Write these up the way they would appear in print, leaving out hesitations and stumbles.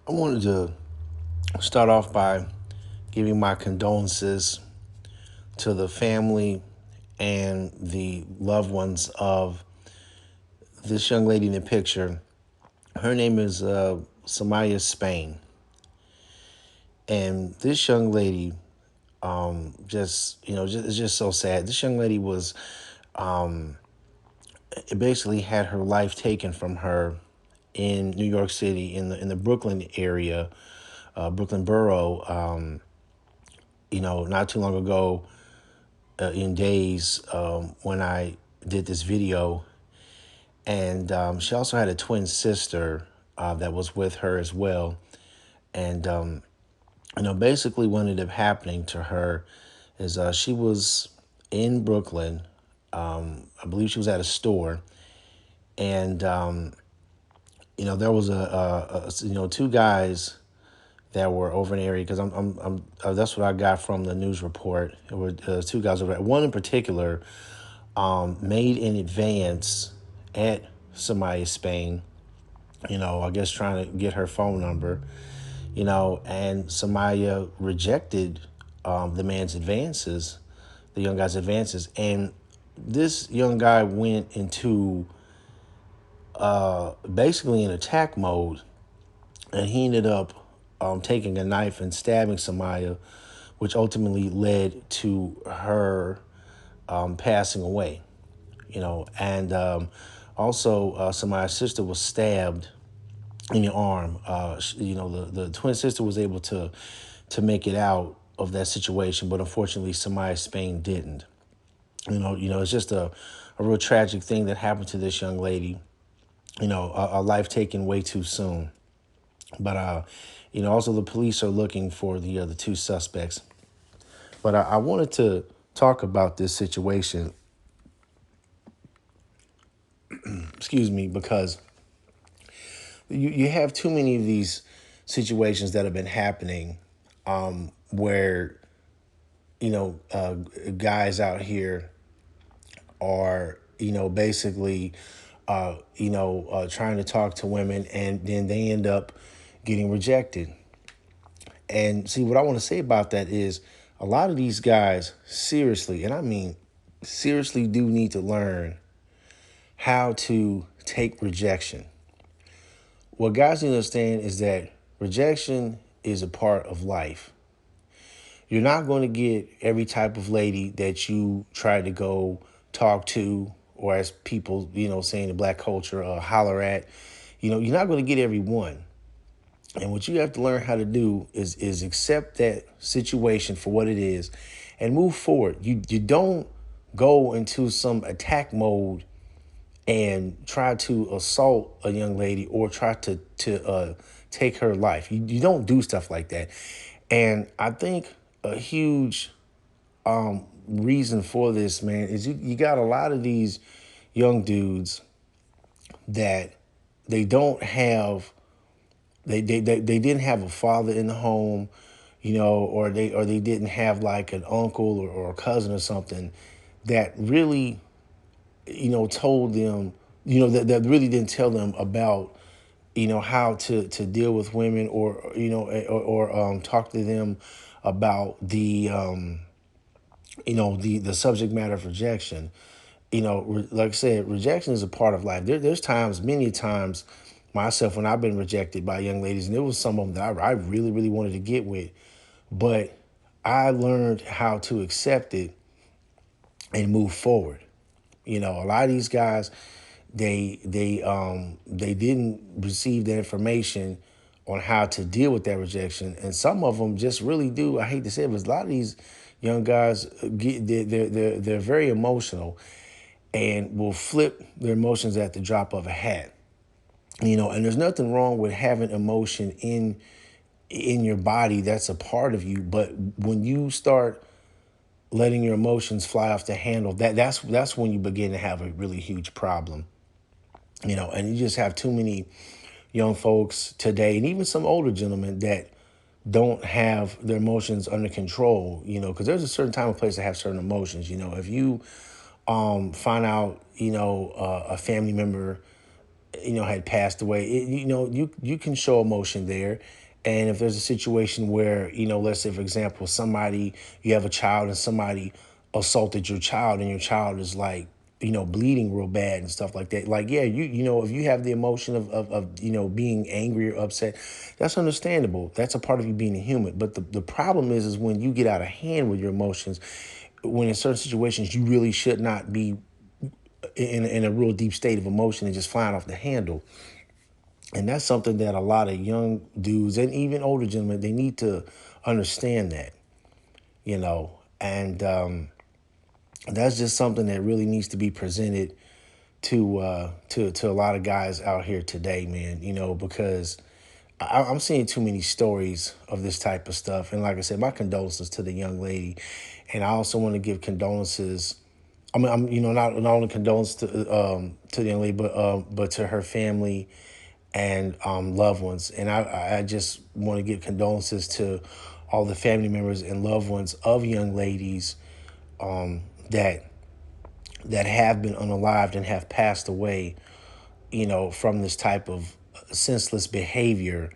I wanted to start off by giving my condolences to the family and the loved ones of this young lady in the picture. Her name is Samaya Spain. And this young lady, it's just so sad. This young lady was basically had her life taken from her in New York City, in the Brooklyn area, Brooklyn borough. Not too long ago, in days when I did this video, and she also had a twin sister that was with her as well. And basically, what ended up happening to her is she was in Brooklyn. I believe she was at a store, and there was two guys that were over an area because that's what I got from the news report. There were two guys over there. One in particular made an advance at Samaya Spain, I guess trying to get her phone number, and Samaya rejected the man's advances, the young guy's advances. And this young guy went into basically in attack mode, and he ended up taking a knife and stabbing Samaya, which ultimately led to her passing away. And also Samaya's sister was stabbed in the arm. The twin sister was able to make it out of that situation, but unfortunately, Samaya Spain didn't. It's just a real tragic thing that happened to this young lady. A life taken way too soon. But also the police are looking for the two suspects. But I wanted to talk about this situation. Excuse me, because you have too many of these situations that have been happening where guys out here are basically trying to talk to women, and then they end up getting rejected. And see, what I want to say about that is a lot of these guys seriously, and I mean seriously, do need to learn how to take rejection. What guys need to understand is that rejection is a part of life. You're not going to get every type of lady that you try to go talk to, or as people, say in the black culture, holler at. You're not going to get every one. And what you have to learn how to do is accept that situation for what it is and move forward. You don't go into some attack mode and try to assault a young lady or try to take her life. You don't do stuff like that. And I think a huge reason for this, man, is you got a lot of these young dudes that they don't have, they didn't have a father in the home, or they didn't have like an uncle or a cousin or something that really, told them, that really didn't tell them about, how to deal with women, or, or talk to them about the subject matter of rejection. Like I said, rejection is a part of life. There's times, many times, myself, when I've been rejected by young ladies, and there was some of them that I really, really wanted to get with, but I learned how to accept it and move forward. A lot of these guys, they didn't receive the information on how to deal with that rejection, and some of them just really do. I hate to say it, but a lot of these young guys they're very emotional and will flip their emotions at the drop of a hat. And there's nothing wrong with having emotion in your body. That's a part of you. But when you start letting your emotions fly off the handle, that's when you begin to have a really huge problem. And you just have too many young folks today, and even some older gentlemen, that don't have their emotions under control, because there's a certain time and place to have certain emotions. If you find out, a family member had passed away, you can show emotion there. And if there's a situation where, let's say, for example, somebody, you have a child and somebody assaulted your child and your child is like, bleeding real bad and stuff like that. Like, yeah, if you have the emotion of being angry or upset, that's understandable. That's a part of you being a human. But the problem is when you get out of hand with your emotions, when in certain situations you really should not be in a real deep state of emotion and just flying off the handle. And that's something that a lot of young dudes and even older gentlemen, they need to understand that, you know. And that's just something that really needs to be presented to a lot of guys out here today, man. Because I'm seeing too many stories of this type of stuff. And like I said, my condolences to the young lady, and I also want to give condolences. I'm not only condolences to the young lady, but to her family and loved ones. And I just want to give condolences to all the family members and loved ones of young ladies that have been unalived and have passed away, from this type of senseless behavior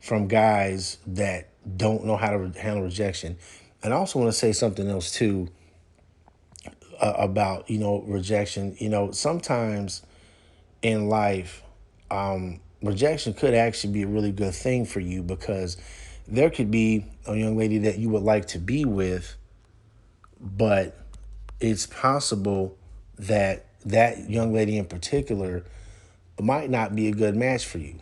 from guys that don't know how to handle rejection. And I also want to say something else too about rejection. Sometimes in life, rejection could actually be a really good thing for you, because there could be a young lady that you would like to be with, but it's possible that that young lady in particular might not be a good match for you.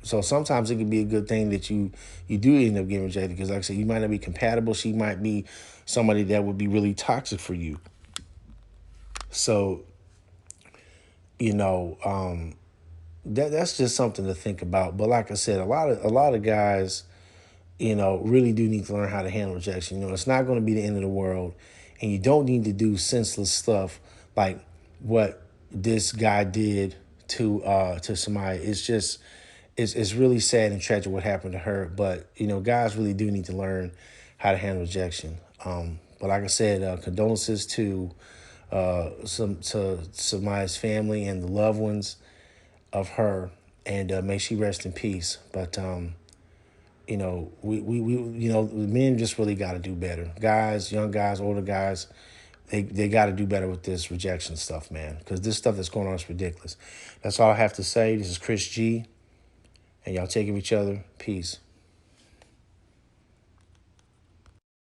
So sometimes it could be a good thing that you do end up getting rejected, because, like I said, you might not be compatible. She might be somebody that would be really toxic for you. So, you know, that's just something to think about. But like I said, a lot of guys, really do need to learn how to handle rejection. It's not going to be the end of the world, and you don't need to do senseless stuff like what this guy did to somebody. It's really sad and tragic what happened to her. But guys really do need to learn how to handle rejection. But like I said, condolences to Samaya's family and the loved ones of her, and may she rest in peace. But we men just really got to do better. Guys, young guys, older guys, they got to do better with this rejection stuff, man. Because this stuff that's going on is ridiculous. That's all I have to say. This is Chris G, and y'all take care of each other. Peace.